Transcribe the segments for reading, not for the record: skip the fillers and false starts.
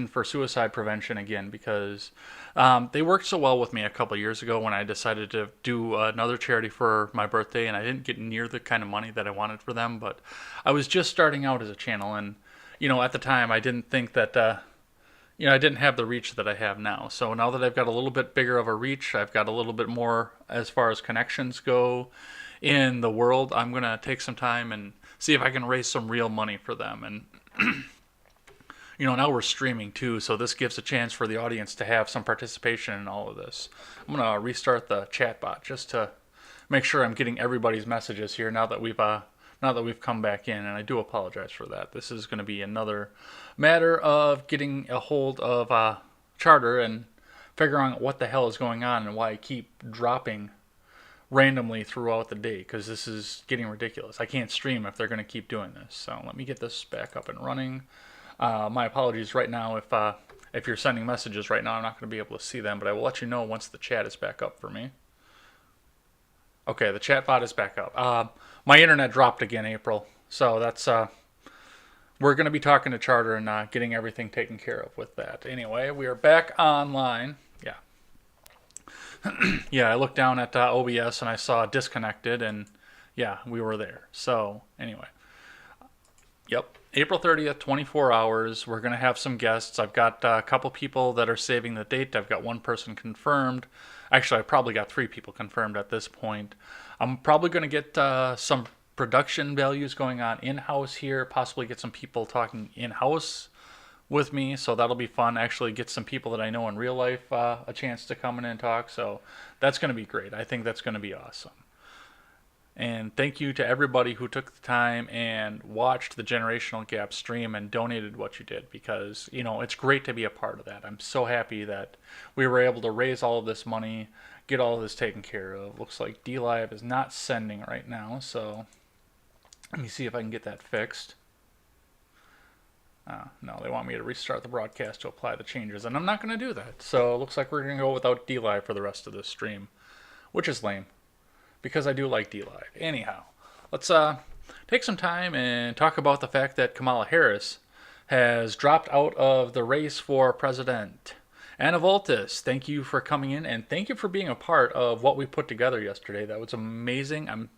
for suicide prevention again because they worked so well with me a couple years ago when I decided to do another charity for my birthday, and I didn't get near the kind of money that I wanted for them. But I was just starting out as a channel, and at the time I didn't think that I didn't have the reach that I have now. So now that I've got a little bit bigger of a reach, I've got a little bit more as far as connections go in the world. I'm gonna take some time and see if I can raise some real money for them. And now we're streaming too, so this gives a chance for the audience to have some participation in all of this. I'm gonna restart the chat bot just to make sure I'm getting everybody's messages here now that we've come back in, and I do apologize for that. This is going to be another matter of getting a hold of Charter and figuring out what the hell is going on and why I keep dropping randomly throughout the day, because this is getting ridiculous. I can't stream if they're going to keep doing this. So let me get this back up and running. My apologies right now if you're sending messages right now. I'm not going to be able to see them, but I will let you know once the chat is back up for me. Okay, the chat bot is back up. My internet dropped again, April. So that's we're going to be talking to Charter and getting everything taken care of with that. Anyway, we are back online. Yeah. Yeah, I looked down at OBS and I saw disconnected, and yeah, we were there. So anyway. Yep. April 30th, 24 hours. We're going to have some guests. I've got a couple people that are saving the date. I've got one person confirmed. Actually, I probably got 3 people confirmed at this point. I'm probably going to get some production values going on in-house here, possibly get some people talking in-house with me, so that'll be fun. Actually get some people that I know in real life a chance to come in and talk, so that's going to be great. I think that's going to be awesome. And thank you to everybody who took the time and watched the Generational Gap stream and donated what you did, because, it's great to be a part of that. I'm so happy that we were able to raise all of this money, get all of this taken care of. Looks like DLive is not sending right now, so let me see if I can get that fixed. No, they want me to restart the broadcast to apply the changes, and I'm not going to do that. So it looks like we're going to go without DLive for the rest of this stream, which is lame, because I do like DLive. Anyhow, let's take some time and talk about the fact that Kamala Harris has dropped out of the race for president. Anna Voltis, thank you for coming in, and thank you for being a part of what we put together yesterday. That was amazing.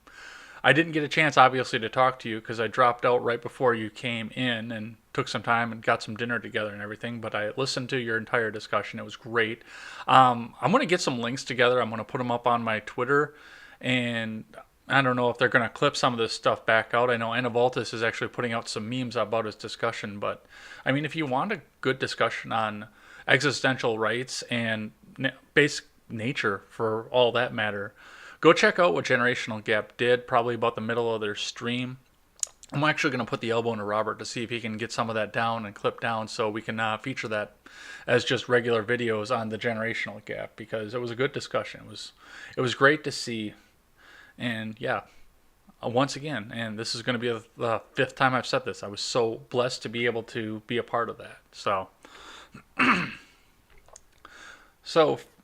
I didn't get a chance, obviously, to talk to you because I dropped out right before you came in and took some time and got some dinner together and everything, but I listened to your entire discussion. It was great. I'm going to get some links together. I'm going to put them up on my Twitter, and I don't know if they're going to clip some of this stuff back out. I know Anna Voltis is actually putting out some memes about his discussion, but I mean, if you want a good discussion on existential rights and basic nature for all that matter, go check out what Generational Gap did, probably about the middle of their stream. I'm actually going to put the elbow into Robert to see if he can get some of that down and clip down so we can feature that as just regular videos on the Generational Gap, because it was a good discussion. It was great to see. And yeah, once again, and this is going to be the 5th time I've said this, I was so blessed to be able to be a part of that. So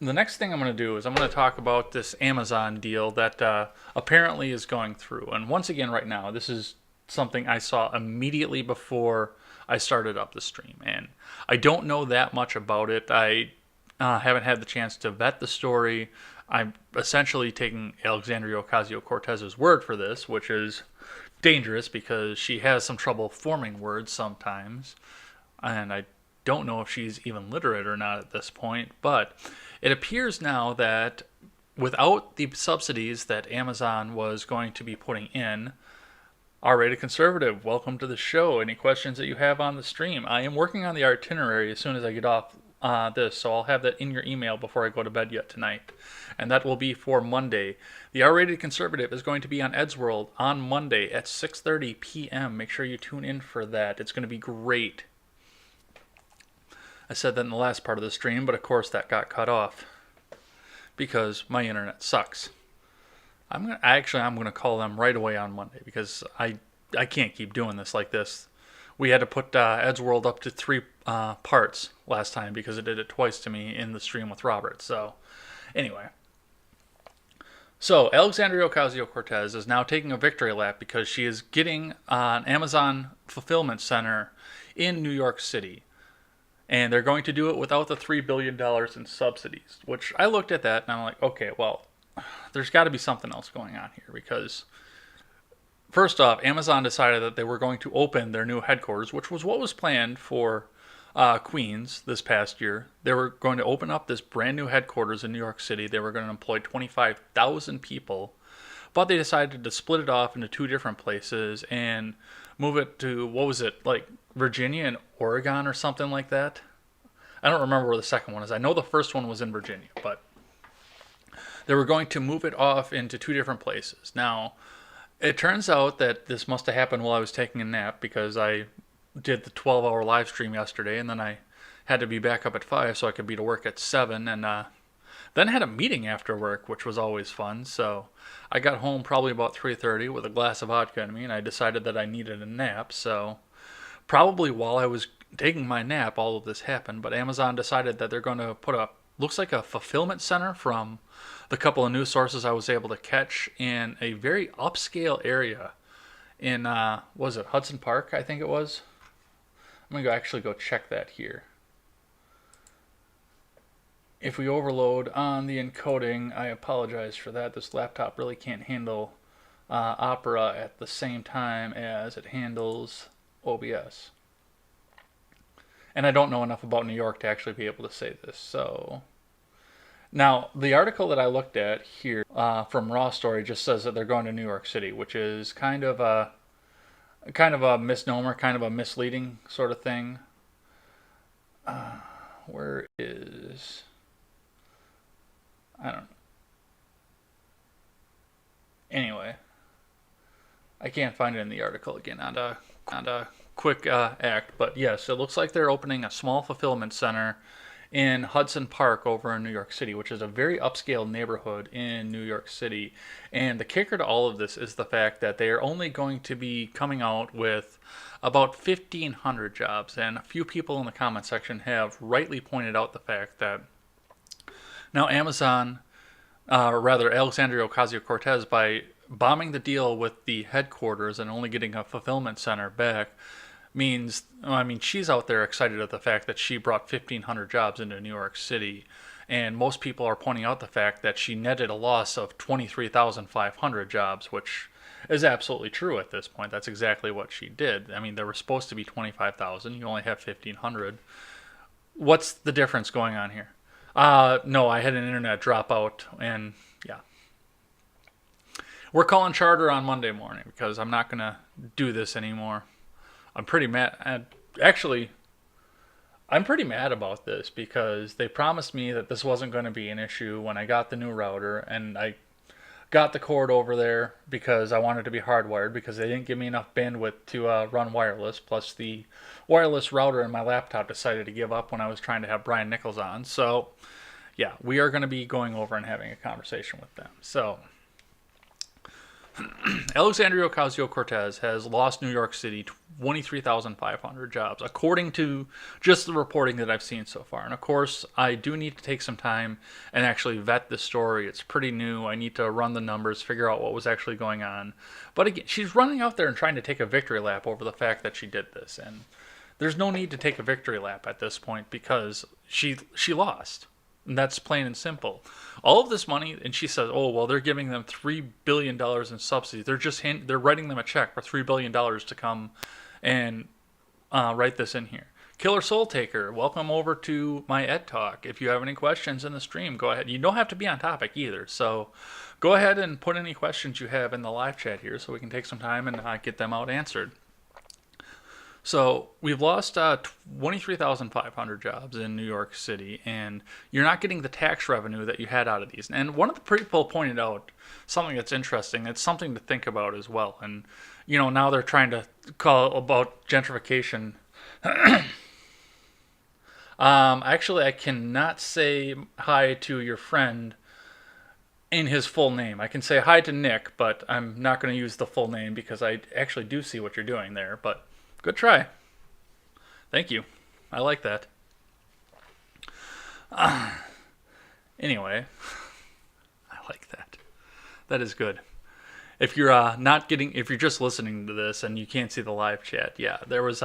the next thing I'm going to do is I'm going to talk about this Amazon deal that apparently is going through. And once again, right now, this is something I saw immediately before I started up the stream. And I don't know that much about it. I haven't had the chance to vet the story. I'm essentially taking Alexandria Ocasio-Cortez's word for this, which is dangerous because she has some trouble forming words sometimes. And I don't know if she's even literate or not at this point, but it appears now that without the subsidies that Amazon was going to be putting in, R-Rated Conservative, welcome to the show. Any questions that you have on the stream? I am working on the itinerary as soon as I get off this, so I'll have that in your email before I go to bed yet tonight, and that will be for Monday. The R-Rated Conservative is going to be on Eddsworld on Monday at 6:30 p.m. Make sure you tune in for that. It's going to be great. I said that in the last part of the stream, but of course that got cut off because my internet sucks. I'm going to call them right away on Monday because I can't keep doing this like this. We had to put Eddsworld up to 3 parts last time because it did it twice to me in the stream with Robert. So anyway. So Alexandria Ocasio-Cortez is now taking a victory lap because she is getting an Amazon fulfillment center in New York City. And they're going to do it without the $3 billion in subsidies, which I looked at that and I'm like, okay, well, there's got to be something else going on here because first off, Amazon decided that they were going to open their new headquarters, which was what was planned for Queens this past year. They were going to open up this brand new headquarters in New York City. They were going to employ 25,000 people, but they decided to split it off into two different places and move it to, what was it, like Virginia and Oregon or something like that. I don't remember where the second one is. I know the first one was in Virginia, but they were going to move it off into two different places. Now, it turns out that this must have happened while I was taking a nap because I did the 12-hour live stream yesterday and then I had to be back up at 5 so I could be to work at 7 and then had a meeting after work, which was always fun. So I got home probably about 3:30 with a glass of vodka in me and I decided that I needed a nap. So probably while I was taking my nap, all of this happened. But Amazon decided that they're going to put a, looks like a fulfillment center from the couple of news sources I was able to catch in a very upscale area in, was it Hudson Park, I think it was? I'm going to actually go check that here. If we overload on the encoding, I apologize for that. This laptop really can't handle Opera at the same time as it handles OBS. And I don't know enough about New York to actually be able to say this. So now the article that I looked at here from Raw Story just says that they're going to New York City, which is kind of a misnomer, kind of a misleading sort of thing. Where is, I don't know. Anyway, I can't find it in the article again. Not a quick act, but yes, it looks like they're opening a small fulfillment center in Hudson Park over in New York City, which is a very upscale neighborhood in New York City. And the kicker to all of this is the fact that they are only going to be coming out with about 1,500 jobs. And a few people in the comment section have rightly pointed out the fact that now Amazon, or rather Alexandria Ocasio-Cortez, by bombing the deal with the headquarters and only getting a fulfillment center back, means, I mean, she's out there excited at the fact that she brought 1,500 jobs into New York City. And most people are pointing out the fact that she netted a loss of 23,500 jobs, which is absolutely true at this point. That's exactly what she did. I mean, there were supposed to be 25,000. You only have 1,500. What's the difference going on here? No, I had an internet dropout, and yeah. We're calling charter on Monday morning because I'm not going to do this anymore. I'm pretty mad. Actually, I'm pretty mad about this because they promised me that this wasn't going to be an issue when I got the new router, and I got the cord over there because I wanted to be hardwired because they didn't give me enough bandwidth to run wireless. Plus, the wireless router in my laptop decided to give up when I was trying to have Brian Nichols on. So, yeah, we are going to be going over and having a conversation with them. So, Alexandria Ocasio-Cortez has lost New York City 23,500 jobs, according to just the reporting that I've seen so far. And of course, I do need to take some time and actually vet this story. It's pretty new. I need to run the numbers, figure out what was actually going on. But again, she's running out there and trying to take a victory lap over the fact that she did this. And there's no need to take a victory lap at this point because she lost. And that's plain and simple. All of this money, and she says, "Oh, well, they're giving them $3 billion in subsidies. They're writing them a check for $3 billion to come and write this in here." Killer Soul Taker, welcome over to my Ed Talk. If you have any questions in the stream, go ahead. You don't have to be on topic either, so go ahead and put any questions you have in the live chat here, so we can take some time and get them out answered. So we've lost 23,500 jobs in New York City, and you're not getting the tax revenue that you had out of these. And one of the people pointed out something that's interesting. It's something to think about as well. And, you know, now they're trying to call about gentrification. Actually, I cannot say hi to your friend in his full name. I can say hi to Nick, but I'm not going to use the full name because I actually do see what you're doing there. But good try. Thank you. I like that. Anyway, I like that. That is good. If you're if you're just listening to this and you can't see the live chat, yeah, there was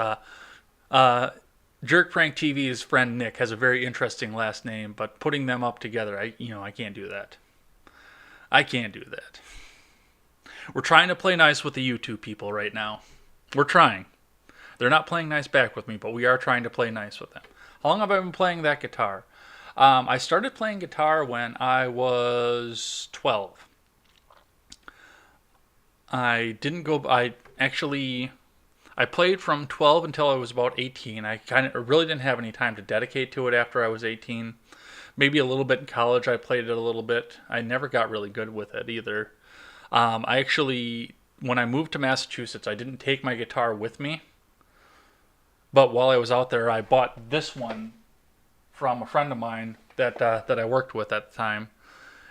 Jerk Prank TV's friend Nick has a very interesting last name, but putting them up together, I can't do that. I can't do that. We're trying to play nice with the YouTube people right now. We're trying. They're not playing nice back with me, but we are trying to play nice with them. How long have I been playing that guitar? I started playing guitar when I was 12. I didn't go. I played from 12 until I was about 18. I really didn't have any time to dedicate to it after I was 18. Maybe a little bit in college. I played it a little bit. I never got really good with it either. I actually, when I moved to Massachusetts, I didn't take my guitar with me. But while I was out there, I bought this one from a friend of mine that I worked with at the time.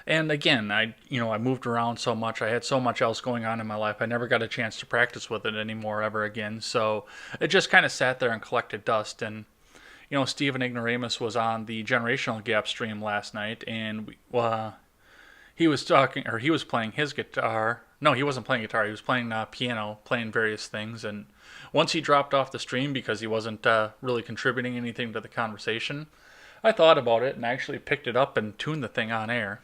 And again, I moved around so much. I had so much else going on in my life. I never got a chance to practice with it anymore ever again. So it just kind of sat there and collected dust. And Stephen Ignoramus was on the Generational Gap stream last night, and he was playing his guitar. No, he wasn't playing guitar. He was playing piano, playing various things. And once he dropped off the stream because he wasn't really contributing anything to the conversation, I thought about it and actually picked it up and tuned the thing on air.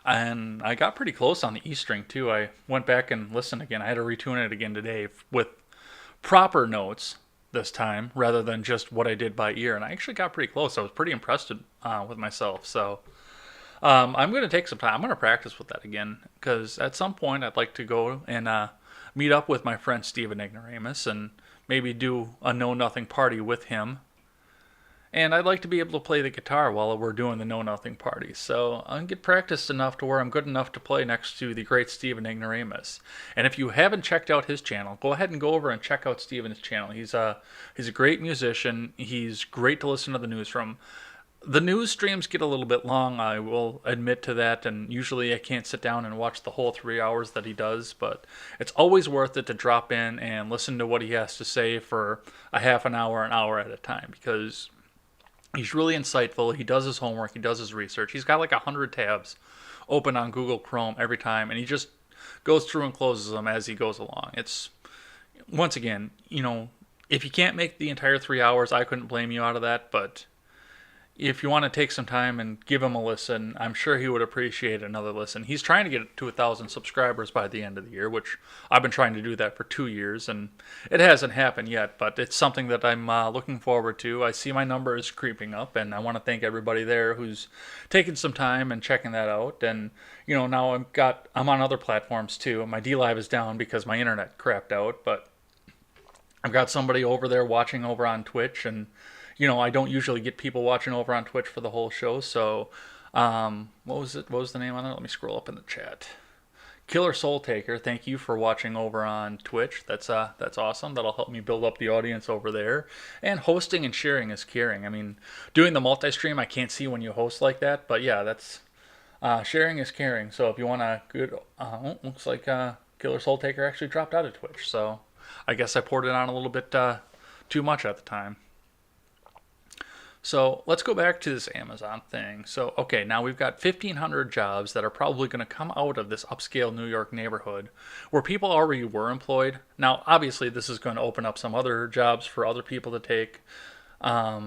And I got pretty close on the E string too. I went back and listened again. I had to retune it again today with proper notes this time rather than just what I did by ear. And I actually got pretty close. I was pretty impressed with myself. So I'm going to take some time. I'm going to practice with that again because at some point I'd like to go and meet up with my friend Stephen Ignoramus and maybe do a Know Nothing party with him. And I'd like to be able to play the guitar while we're doing the Know Nothing party. So I'll get practiced enough to where I'm good enough to play next to the great Stephen Ignoramus. And if you haven't checked out his channel, go ahead and go over and check out Stephen's channel. He's a great musician. He's great to listen to the news from. The news streams get a little bit long, I will admit to that, and usually I can't sit down and watch the whole 3 hours that he does, but it's always worth it to drop in and listen to what he has to say for a half an hour at a time, because he's really insightful. He does his homework. He does his research. He's got like 100 tabs open on Google Chrome every time, and he just goes through and closes them as he goes along. It's, once again, if you can't make the entire 3 hours, I couldn't blame you out of that, but if you want to take some time and give him a listen, I'm sure he would appreciate another listen. He's trying to get to 1,000 subscribers by the end of the year, which I've been trying to do that for 2 years, and it hasn't happened yet, but it's something that I'm looking forward to. I see my numbers creeping up, and I want to thank everybody there who's taking some time and checking that out. And now I'm on other platforms too. My DLive is down because my internet crapped out, but I've got somebody over there watching over on Twitch, and I don't usually get people watching over on Twitch for the whole show, so what was it? What was the name on there? Let me scroll up in the chat. Killer Soul Taker, thank you for watching over on Twitch. That's awesome. That'll help me build up the audience over there. And hosting and sharing is caring. I mean, doing the multi-stream, I can't see when you host like that, but yeah, that's sharing is caring. So if you want a good, looks like Killer Soul Taker actually dropped out of Twitch, so I guess I poured it on a little bit too much at the time. So let's go back to this Amazon thing. So, okay, now we've got 1,500 jobs that are probably going to come out of this upscale New York neighborhood where people already were employed. Now, obviously, this is going to open up some other jobs for other people to take. As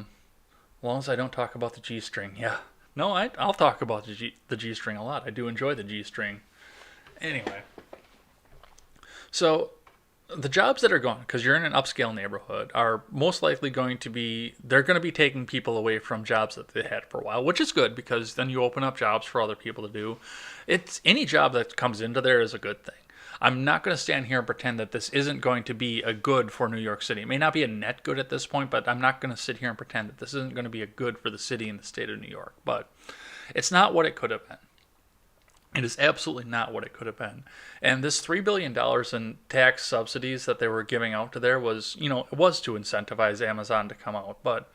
long as I don't talk about the G-string. Yeah. No, I'll talk about the G-string a lot. I do enjoy the G-string. Anyway. So the jobs that are going, because you're in an upscale neighborhood, are most likely they're going to be taking people away from jobs that they had for a while, which is good because then you open up jobs for other people to do. It's any job that comes into there is a good thing. I'm not going to stand here and pretend that this isn't going to be a good for New York City. It may not be a net good at this point, but I'm not going to sit here and pretend that this isn't going to be a good for the city and the state of New York. But it's not what it could have been. It is absolutely not what it could have been. And this $3 billion in tax subsidies that they were giving out to there was, it was to incentivize Amazon to come out. But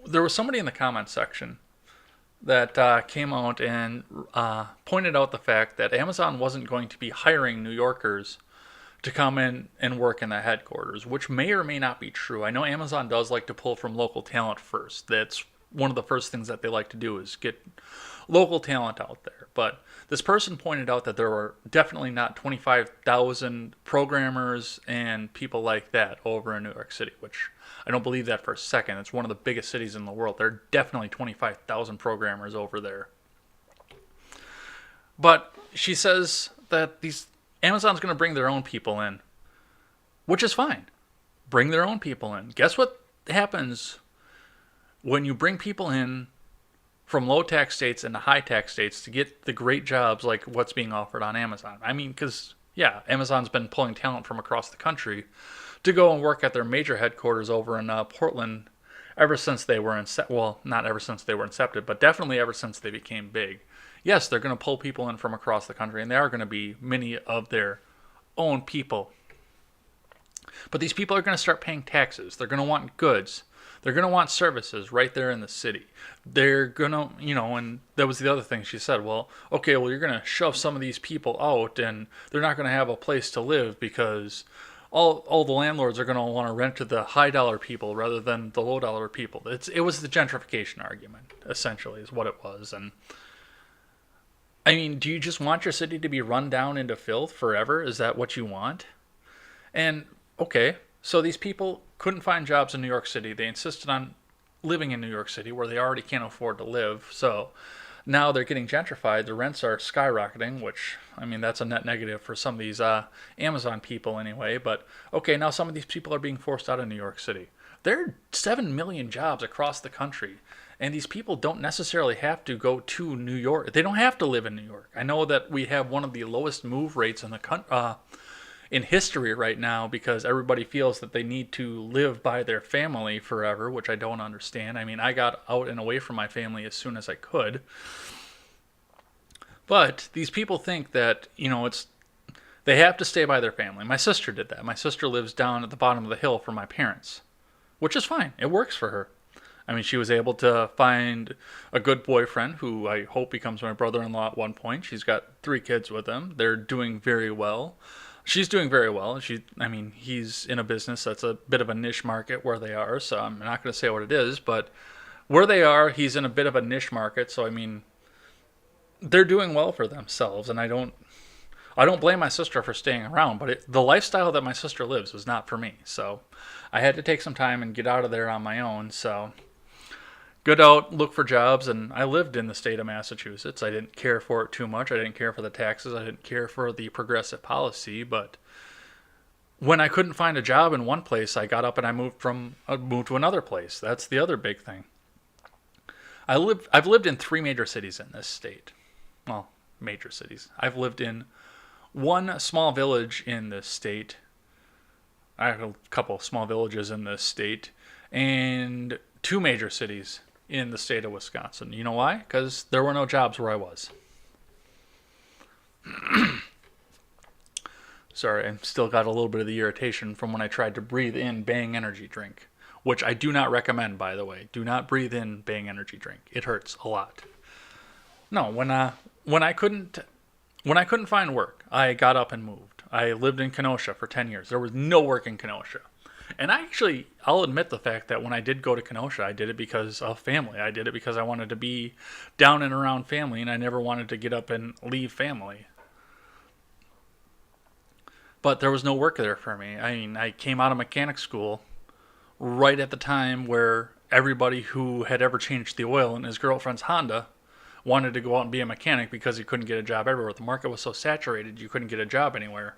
there was somebody in the comments section that came out and pointed out the fact that Amazon wasn't going to be hiring New Yorkers to come in and work in the headquarters, which may or may not be true. I know Amazon does like to pull from local talent first. That's one of the first things that they like to do is get local talent out there. But this person pointed out that there were definitely not 25,000 programmers and people like that over in New York City, which I don't believe that for a second. It's one of the biggest cities in the world. There are definitely 25,000 programmers over there. But she says that Amazon's going to bring their own people in, which is fine. Bring their own people in. Guess what happens when you bring people in from low tax states into high tax states to get the great jobs like what's being offered on Amazon? I mean, because, yeah, Amazon's been pulling talent from across the country to go and work at their major headquarters over in Portland ever since they were not ever since they were incepted, but definitely ever since they became big. Yes, they're going to pull people in from across the country, and they are going to be many of their own people. But these people are going to start paying taxes. They're going to want goods. They're going to want services right there in the city. They're going to, and that was the other thing she said. Well, okay, you're going to shove some of these people out, and they're not going to have a place to live because all the landlords are going to want to rent to the high dollar people rather than the low dollar people. It was the gentrification argument, essentially, is what it was. And I mean, do you just want your city to be run down into filth forever? Is that what you want? And okay, so these people couldn't find jobs in New York City. They insisted on living in New York City where they already can't afford to live. So now they're getting gentrified. The rents are skyrocketing, which, I mean, that's a net negative for some of these Amazon people anyway. But okay, now some of these people are being forced out of New York City. There are 7 million jobs across the country. And these people don't necessarily have to go to New York. They don't have to live in New York. I know that we have one of the lowest move rates in history right now because everybody feels that they need to live by their family forever, which I don't understand. I mean, I got out and away from my family as soon as I could. But these people think that, they have to stay by their family. My sister did that. My sister lives down at the bottom of the hill from my parents, which is fine. It works for her. I mean, she was able to find a good boyfriend who I hope becomes my brother-in-law at one point. She's got 3 kids with him. They're doing very well. She's doing very well. He's in a business that's a bit of a niche market where they are, so I'm not going to say what it is, but where they are, he's in a bit of a niche market, so I mean, they're doing well for themselves, and I don't blame my sister for staying around, but the lifestyle that my sister lives was not for me, so I had to take some time and get out of there on my own, so good out, look for jobs, and I lived in the state of Massachusetts. I didn't care for it too much. I didn't care for the taxes. I didn't care for the progressive policy, but when I couldn't find a job in one place, I got up and I moved to another place. That's the other big thing. I've lived in 3 major cities in this state. Well, major cities. I've lived in one small village in this state. I have a couple of small villages in this state, and 2 major cities in the state of Wisconsin. You know why? Because there were no jobs where I was. Sorry, I still got a little bit of the irritation from when I tried to breathe in Bang energy drink, which I do not recommend, by the way. Do not breathe in Bang energy drink. It hurts a lot. No, when I couldn't find work, I got up and moved. I lived in Kenosha for 10 years. There was no work in Kenosha. And I'll admit the fact that when I did go to Kenosha, I did it because of family. I did it because I wanted to be down and around family, and I never wanted to get up and leave family. But there was no work there for me. I mean, I came out of mechanic school right at the time where everybody who had ever changed the oil in his girlfriend's Honda wanted to go out and be a mechanic because he couldn't get a job everywhere. The market was so saturated, you couldn't get a job anywhere.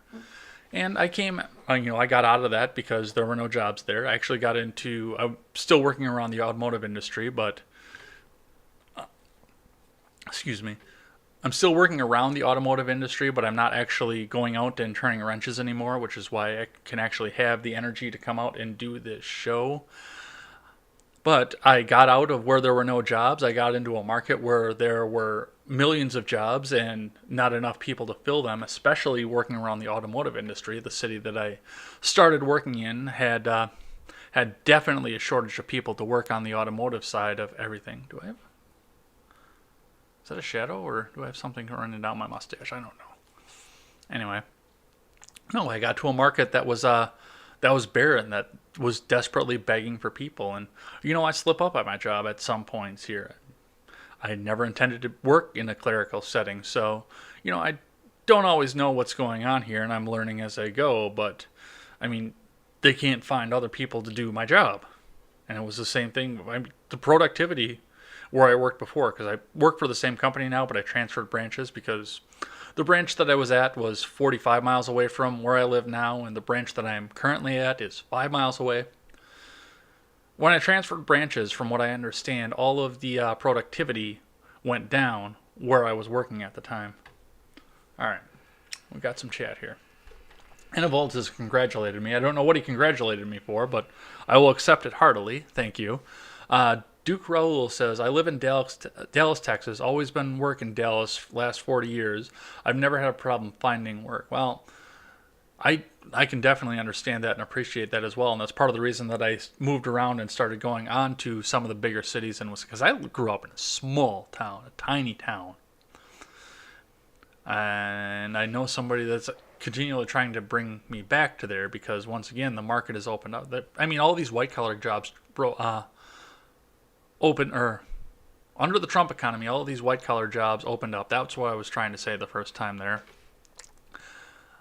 And I got out of that because there were no jobs there. I actually I'm still working around the automotive industry, but, I'm still working around the automotive industry, but I'm not actually going out and turning wrenches anymore, which is why I can actually have the energy to come out and do this show. But I got out of where there were no jobs. I got into a market where there were millions of jobs and not enough people to fill them, especially working around the automotive industry. The city that I started working in had definitely a shortage of people to work on the automotive side of everything. Is that a shadow, or do I have something running down my mustache? I don't know. Anyway, no, I got to a market that was barren, that was desperately begging for people. And, I slip up at my job at some points here. I never intended to work in a clerical setting, so I don't always know what's going on here, and I'm learning as I go. But I mean, they can't find other people to do my job, and it was the same thing. The productivity where I worked before, because I work for the same company now, but I transferred branches because the branch that I was at was 45 miles away from where I live now, and the branch that I am currently at is 5 miles away. When I transferred branches, from what I understand, all of the productivity went down where I was working at the time. All right, we got some chat here. And Evolves has congratulated me. I don't know what he congratulated me for, but I will accept it heartily. Thank you. Duke Raoul says, I live in Dallas, Texas. Always been working Dallas last 40 years. I've never had a problem finding work. Well, I can definitely understand that and appreciate that as well. And that's part of the reason that I moved around and started going on to some of the bigger cities. And was because I grew up in a small town, a tiny town. And I know somebody that's continually trying to bring me back to there because, once again, the market has opened up. I mean, all these white-collar jobs under the Trump economy, all of these white-collar jobs opened up. That's what I was trying to say the first time there.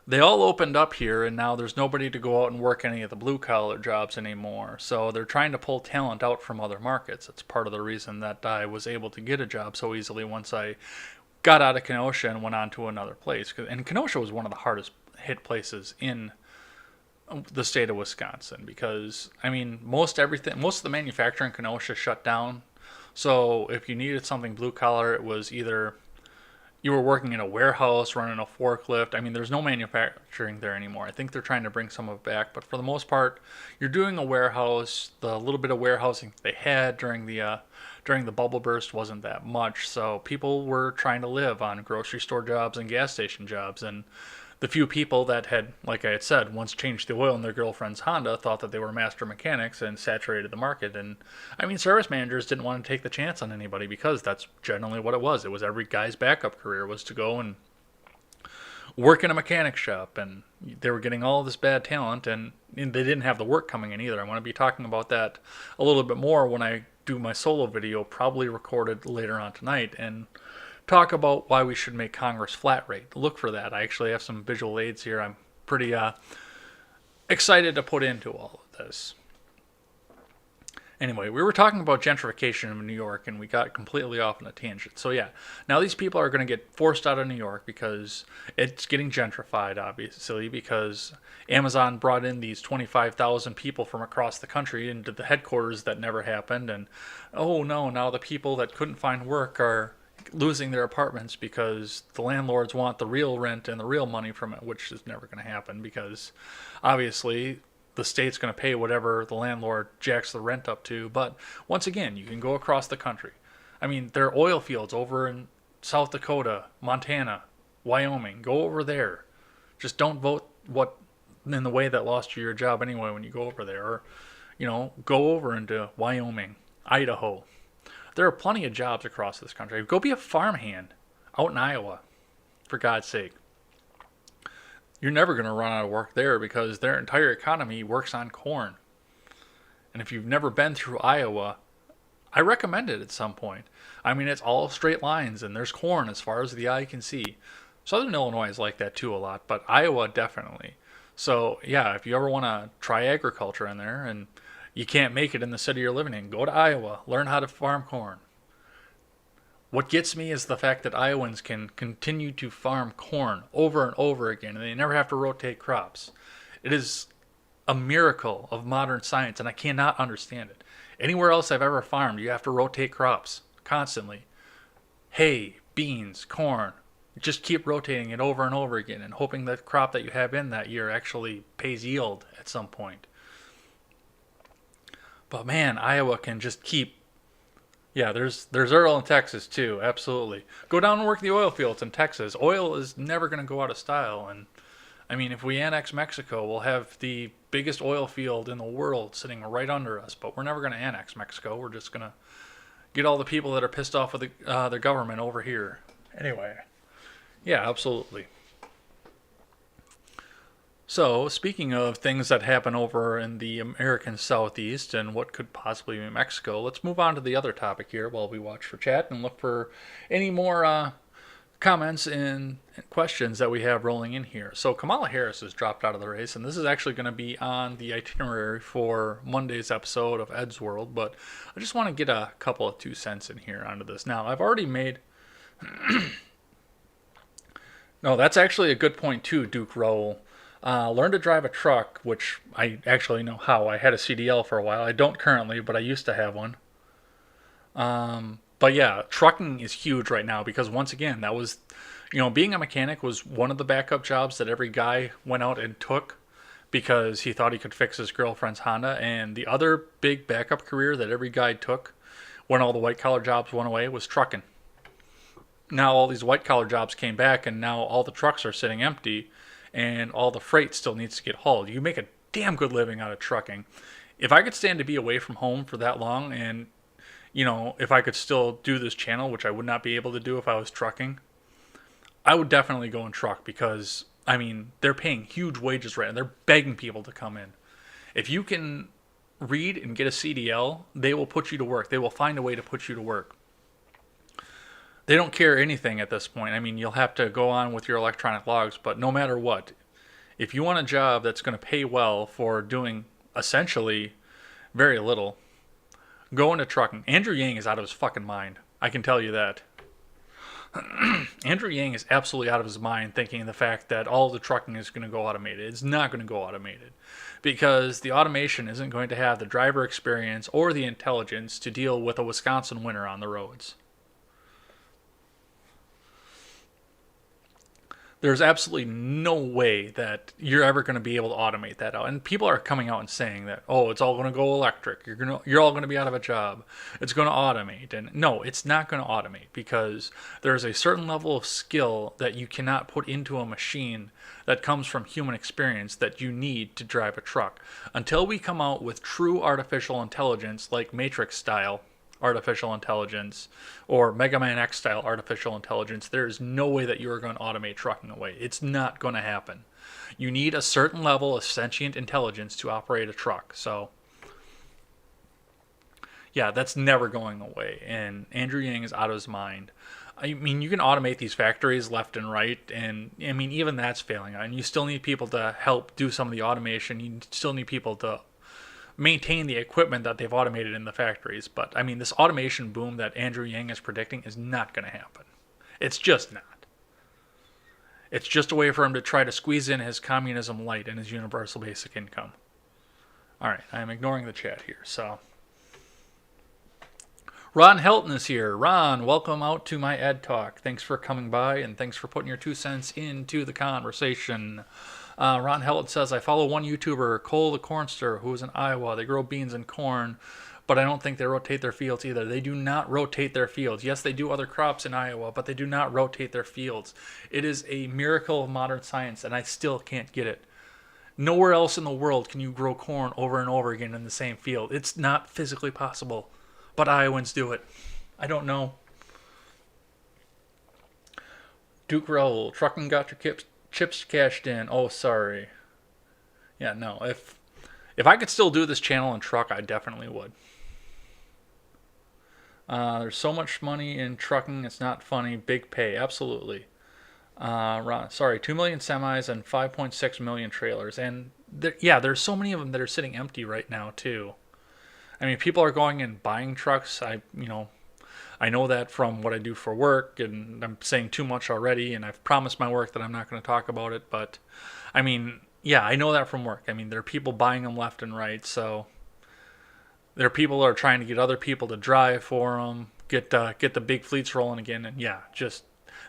They all opened up here, and now there's nobody to go out and work any of the blue-collar jobs anymore. So they're trying to pull talent out from other markets. It's part of the reason that I was able to get a job so easily once I got out of Kenosha and went on to another place. And Kenosha was one of the hardest hit places in the state of Wisconsin because, I mean, most of the manufacturing in Kenosha shut down. So if you needed something blue collar, it was either you were working in a warehouse, running a forklift. I mean, there's no manufacturing there anymore. I think they're trying to bring some of it back, but for the most part, you're doing a warehouse. The little bit of warehousing they had during the bubble burst wasn't that much, so people were trying to live on grocery store jobs and gas station jobs, and the few people that had, like I had said, once changed the oil in their girlfriend's Honda thought that they were master mechanics and saturated the market. And I mean, service managers didn't want to take the chance on anybody because that's generally what it was. It was every guy's backup career was to go and work in a mechanic shop, and they were getting all this bad talent, and they didn't have the work coming in either. I want to be talking about that a little bit more when I do my solo video, probably recorded later on tonight, and talk about why we should make Congress flat rate. Look for that. I actually have some visual aids here I'm pretty excited to put into all of this. Anyway, we were talking about gentrification in New York, and we got completely off on a tangent. So yeah, now these people are going to get forced out of New York because it's getting gentrified, obviously, because Amazon brought in these 25,000 people from across the country into the headquarters that never happened. And oh no, now the people that couldn't find work are losing their apartments because the landlords want the real rent and the real money from it, which is never going to happen because obviously the state's going to pay whatever the landlord jacks the rent up to. But once again, you can go across the country. I mean, there are oil fields over in South Dakota, Montana, Wyoming. Go over there. Just don't vote in the way that lost you your job anyway when you go over there. Or, go over into Wyoming, Idaho. There are plenty of jobs across this country. Go be a farmhand out in Iowa, for God's sake. You're never going to run out of work there because their entire economy works on corn. And if you've never been through Iowa, I recommend it at some point. I mean, it's all straight lines and there's corn as far as the eye can see. Southern Illinois is like that too a lot, but Iowa definitely. So yeah, if you ever want to try agriculture in there and you can't make it in the city you're living in, go to Iowa, learn how to farm corn. What gets me is the fact that Iowans can continue to farm corn over and over again, and they never have to rotate crops. It is a miracle of modern science, and I cannot understand it. Anywhere else I've ever farmed, you have to rotate crops constantly. Hay, beans, corn. Just keep rotating it over and over again and hoping that the crop that you have in that year actually pays yield at some point. But man, Iowa can just keep. Yeah, there's Earl in Texas too, absolutely. Go down and work the oil fields in Texas. Oil is never going to go out of style. And I mean, if we annex Mexico, we'll have the biggest oil field in the world sitting right under us. But we're never going to annex Mexico. We're just going to get all the people that are pissed off with the government over here. Anyway, yeah, absolutely. So, speaking of things that happen over in the American Southeast and what could possibly be Mexico, let's move on to the other topic here while we watch for chat and look for any more comments and questions that we have rolling in here. So, Kamala Harris has dropped out of the race, and this is actually going to be on the itinerary for Monday's episode of Ed's World, but I just want to get a couple of 2 cents in here onto this. Now, I've already made. No, that's actually a good point, too, Duke Rowell. Learn to drive a truck, which I actually know how. I had a CDL for a while. I don't currently, but I used to have one. But yeah, trucking is huge right now because once again, that was, being a mechanic was one of the backup jobs that every guy went out and took because he thought he could fix his girlfriend's Honda. And the other big backup career that every guy took when all the white collar jobs went away was trucking. Now all these white collar jobs came back and now all the trucks are sitting empty and all the freight still needs to get hauled. You make a damn good living out of trucking. If I could stand to be away from home for that long and, if I could still do this channel, which I would not be able to do if I was trucking, I would definitely go and truck because, they're paying huge wages right now. They're begging people to come in. If you can read and get a CDL, they will put you to work. They will find a way to put you to work. They don't care anything at this point. You'll have to go on with your electronic logs, but no matter what, if you want a job that's going to pay well for doing essentially very little, go into trucking. Andrew Yang is out of his fucking mind. I can tell you that. Andrew Yang is absolutely out of his mind thinking the fact that all the trucking is going to go automated. It's not going to go automated because the automation isn't going to have the driver experience or the intelligence to deal with a Wisconsin winter on the roads. There's absolutely no way that you're ever going to be able to automate that out. And people are coming out and saying that, oh, it's all going to go electric. You're all going to be out of a job. It's going to automate. And no, it's not going to automate because there's a certain level of skill that you cannot put into a machine that comes from human experience that you need to drive a truck. Until we come out with true artificial intelligence like Matrix style artificial intelligence or Mega Man X style artificial intelligence, there is no way that you are going to automate trucking away. It's not going to happen. You need a certain level of sentient intelligence to operate a truck. So, yeah, that's never going away. And Andrew Yang is out of his mind. You can automate these factories left and right, and even that's failing. And you still need people to help do some of the automation. You still need people to maintain the equipment that they've automated in the factories. But this automation boom that Andrew Yang is predicting is not going to happen. It's just not. It's just a way for him to try to squeeze in his communism light and his universal basic income. All right, I'm ignoring the chat here. So, Ron Helton is here. Ron, welcome out to my Ed Talk. Thanks for coming by and thanks for putting your 2 cents into the conversation. Ron Helton says, I follow one YouTuber, Cole the Cornster, who is in Iowa. They grow beans and corn, but I don't think they rotate their fields either. They do not rotate their fields. Yes, they do other crops in Iowa, but they do not rotate their fields. It is a miracle of modern science, and I still can't get it. Nowhere else in the world can you grow corn over and over again in the same field. It's not physically possible, but Iowans do it. I don't know. Duke Rowell, trucking got your chips cashed in. Oh, sorry. Yeah, no. If I could still do this channel and truck, I definitely would. There's so much money in trucking, it's not funny. Big pay, absolutely. Ron, sorry, 2 million semis and 5.6 million trailers. And there's so many of them that are sitting empty right now, too. People are going and buying trucks. I know that from what I do for work, and I'm saying too much already, and I've promised my work that I'm not going to talk about it, but, I know that from work. There are people buying them left and right, so there are people that are trying to get other people to drive for them, get the big fleets rolling again, and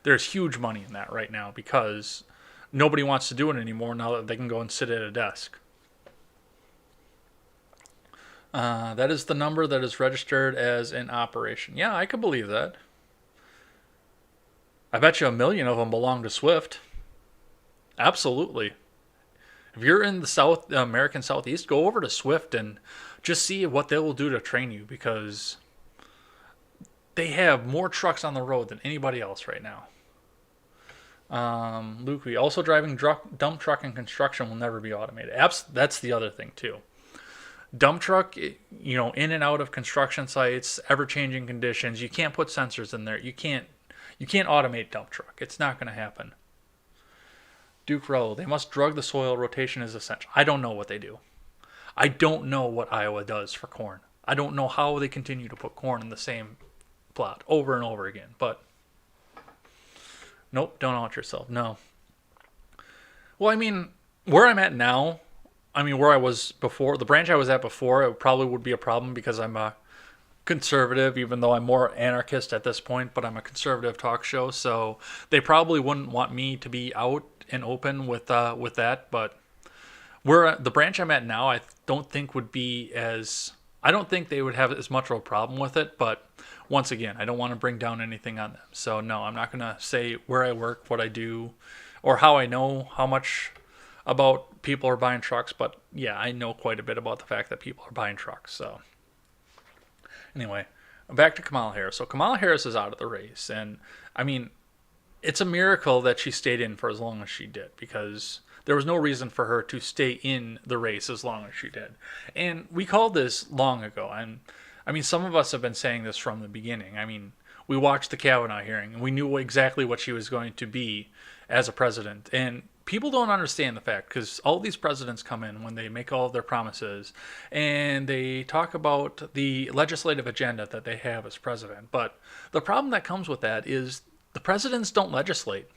there's huge money in that right now because nobody wants to do it anymore now that they can go and sit at a desk. That is the number that is registered as in operation. Yeah, I could believe that. I bet you 1 million of them belong to Swift. Absolutely. If you're in the American Southeast, go over to Swift and just see what they will do to train you because they have more trucks on the road than anybody else right now. Luke, also driving dump truck and construction will never be automated. That's the other thing too. Dump truck, in and out of construction sites, ever changing conditions. You can't put sensors in there. You can't automate dump truck. It's not going to happen. Duke Row, they must drug the soil. Rotation is essential. I don't know what they do. I don't know what Iowa does for corn. I don't know how they continue to put corn in the same plot over and over again. But nope, don't out yourself. No. Well, I mean, where I'm at now, where I was before, the branch I was at before, it probably would be a problem because I'm a conservative, even though I'm more anarchist at this point, but I'm a conservative talk show, so they probably wouldn't want me to be out and open with that. But where the branch I'm at now, I don't think would be as I don't think they would have as much of a problem with it. But once again, I don't want to bring down anything on them. So no, I'm not going to say where I work, what I do, or how I know how much about people are buying trucks. But yeah, I know quite a bit about the fact that people are buying trucks. So anyway, back to Kamala Harris. So Kamala Harris is out of the race. And it's a miracle that she stayed in for as long as she did, because there was no reason for her to stay in the race as long as she did. And we called this long ago. And some of us have been saying this from the beginning. We watched the Kavanaugh hearing and we knew exactly what she was going to be as a president. And people don't understand the fact, because all these presidents come in when they make all of their promises and they talk about the legislative agenda that they have as president. But the problem that comes with that is the presidents don't legislate.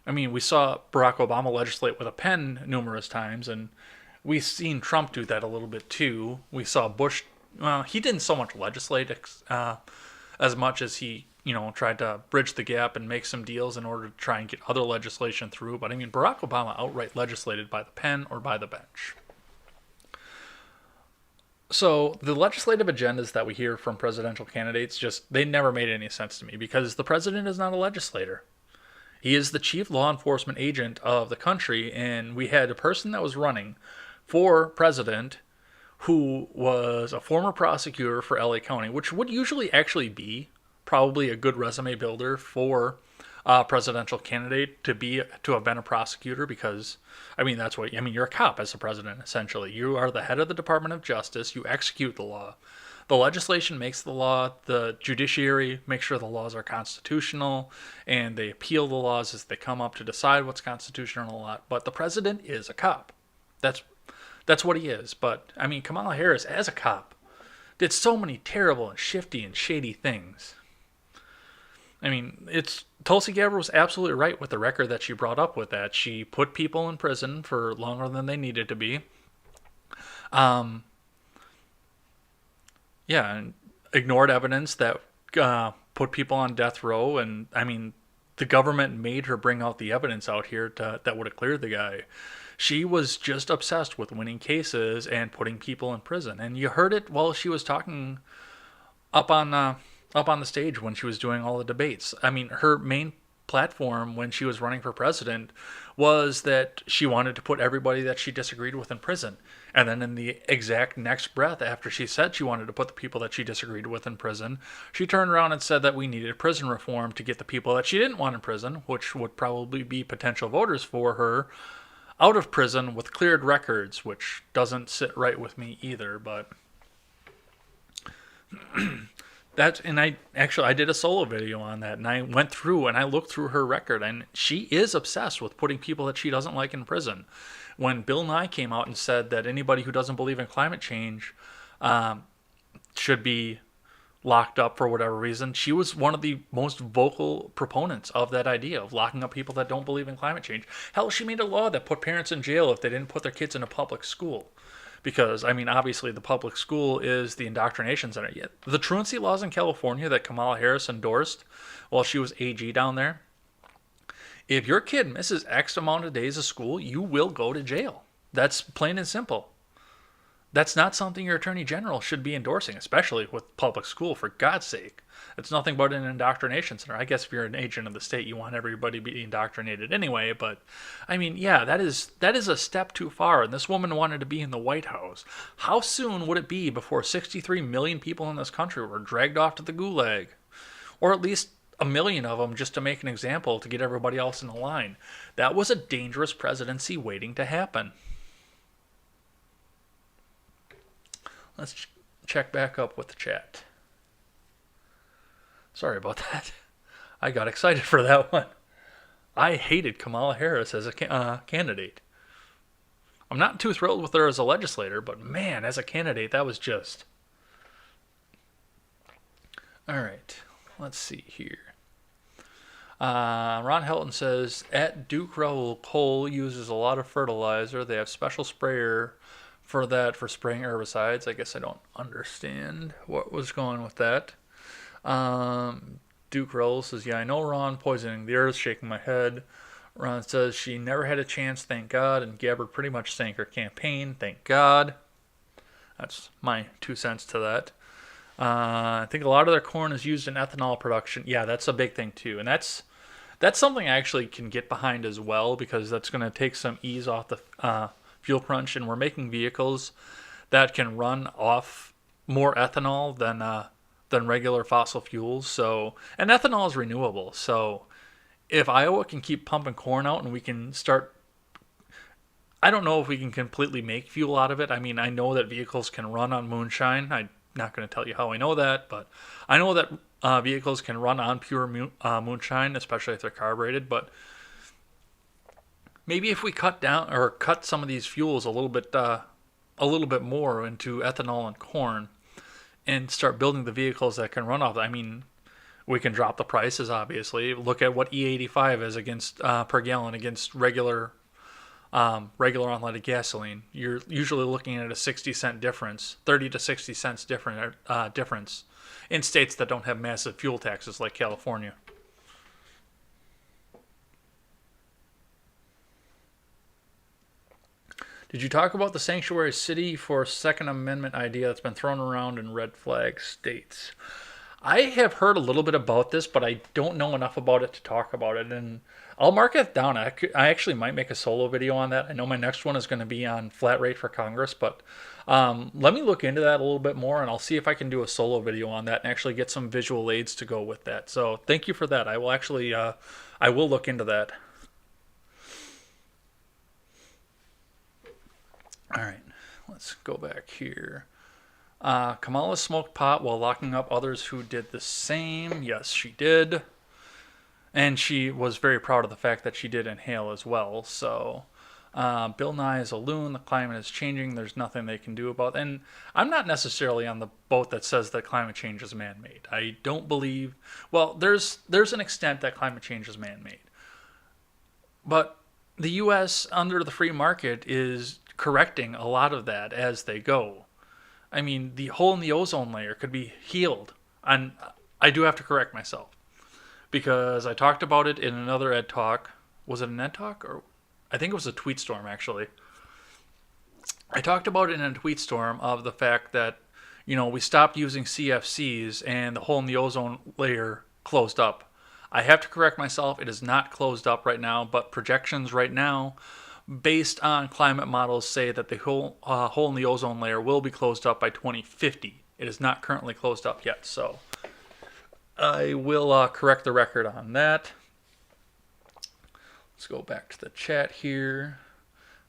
We saw Barack Obama legislate with a pen numerous times, and we've seen Trump do that a little bit too. We saw Bush, well, he didn't so much legislate as much as he, tried to bridge the gap and make some deals in order to try and get other legislation through. But Barack Obama outright legislated by the pen or by the bench. So the legislative agendas that we hear from presidential candidates, they never made any sense to me, because the president is not a legislator. He is the chief law enforcement agent of the country, and we had a person that was running for president who was a former prosecutor for LA County, which would usually actually be probably a good resume builder for a presidential candidate to have been a prosecutor, because that's what you're a cop as a president. Essentially, you are the head of the Department of Justice. You execute the law. The legislation makes the law. The judiciary makes sure the laws are constitutional, and they appeal the laws as they come up to decide what's constitutional or not. But the president is a cop. That's what he is. But Kamala Harris, as a cop, did so many terrible and shifty and shady things. Tulsi Gabbard was absolutely right with the record that she brought up with that. She put people in prison for longer than they needed to be. And ignored evidence that put people on death row. And the government made her bring out the evidence out here that would have cleared the guy. She was just obsessed with winning cases and putting people in prison. And you heard it while she was talking up on the stage when she was doing all the debates. Her main platform when she was running for president was that she wanted to put everybody that she disagreed with in prison. And then in the exact next breath, after she said she wanted to put the people that she disagreed with in prison, she turned around and said that we needed prison reform to get the people that she didn't want in prison, which would probably be potential voters for her, out of prison with cleared records, which doesn't sit right with me either. But I did a solo video on that, and I went through and I looked through her record, and she is obsessed with putting people that she doesn't like in prison. When Bill Nye came out and said that anybody who doesn't believe in climate change should be locked up for whatever reason, she was one of the most vocal proponents of that idea of locking up people that don't believe in climate change. Hell, she made a law that put parents in jail if they didn't put their kids in a public school. Because, obviously the public school is the indoctrination center. Yet the truancy laws in California that Kamala Harris endorsed while she was AG down there, if your kid misses X amount of days of school, you will go to jail. That's plain and simple. That's not something your attorney general should be endorsing, especially with public school, for God's sake. It's nothing but an indoctrination center. I guess if you're an agent of the state, you want everybody to be indoctrinated anyway. But, that is a step too far. And this woman wanted to be in the White House. How soon would it be before 63 million people in this country were dragged off to the gulag? Or at least a million of them just to make an example to get everybody else in the line. That was a dangerous presidency waiting to happen. Let's check back up with the chat. Sorry about that. I got excited for that one. I hated Kamala Harris as a candidate. I'm not too thrilled with her as a legislator, but man, as a candidate, that was just... All right, let's see here. Ron Helton says, at Duke Raoul, coal uses a lot of fertilizer. They have special sprayer for that for spraying herbicides. I guess I don't understand what was going with that. Duke Raoul says, yeah, I know Ron poisoning the earth, shaking my head. Ron says she never had a chance, thank God, and Gabbard pretty much sank her campaign, thank God. That's my 2 cents to that. I think a lot of their corn is used in ethanol production. Yeah, that's a big thing too, and that's something I actually can get behind as well, because that's going to take some ease off the fuel crunch, and we're making vehicles that can run off more ethanol than regular fossil fuels. So, and ethanol is renewable. So, if Iowa can keep pumping corn out and we can start, I don't know if we can completely make fuel out of it. I mean, I know that vehicles can run on moonshine. I'm not going to tell you how I know that, but I know that vehicles can run on pure moonshine, especially if they're carbureted. But maybe if we cut some of these fuels a little bit more into ethanol and corn, and start building the vehicles that can run off. I mean, we can drop the prices, obviously. Look at what E85 is against per gallon against regular unleaded gasoline. You're usually looking at a 60-cent difference, 30 to 60 cents difference in states that don't have massive fuel taxes like California. Did you talk about the sanctuary city for Second Amendment idea that's been thrown around in red flag states? I have heard a little bit about this, but I don't know enough about it to talk about it, and I'll mark it down. I actually might make a solo video on that. I know my next one is going to be on flat rate for Congress, but let me look into that a little bit more, and I'll see if I can do a solo video on that and actually get some visual aids to go with that. So thank you for that. I will actually, I will look into that. All right, let's go back here. Kamala smoked pot while locking up others who did the same. Yes, she did. And she was very proud of the fact that she did inhale as well. So, Bill Nye is a loon. The climate is changing. There's nothing they can do about it. And I'm not necessarily on the boat that says that climate change is man-made. I don't believe... Well, there's an extent that climate change is man-made. But the U.S., under the free market, is correcting a lot of that as they go. I mean, the hole in the ozone layer could be healed. And I do have to correct myself, because I talked about it in another Ed Talk. Was it an Ed Talk? Or I think it was a tweet storm, actually. I talked about it in a tweet storm of the fact that, we stopped using CFCs and the hole in the ozone layer closed up. I have to correct myself. It is not closed up right now, but projections right now, based on climate models, say that the hole in the ozone layer will be closed up by 2050. It is not currently closed up yet, so I will correct the record on that. Let's go back to the chat here.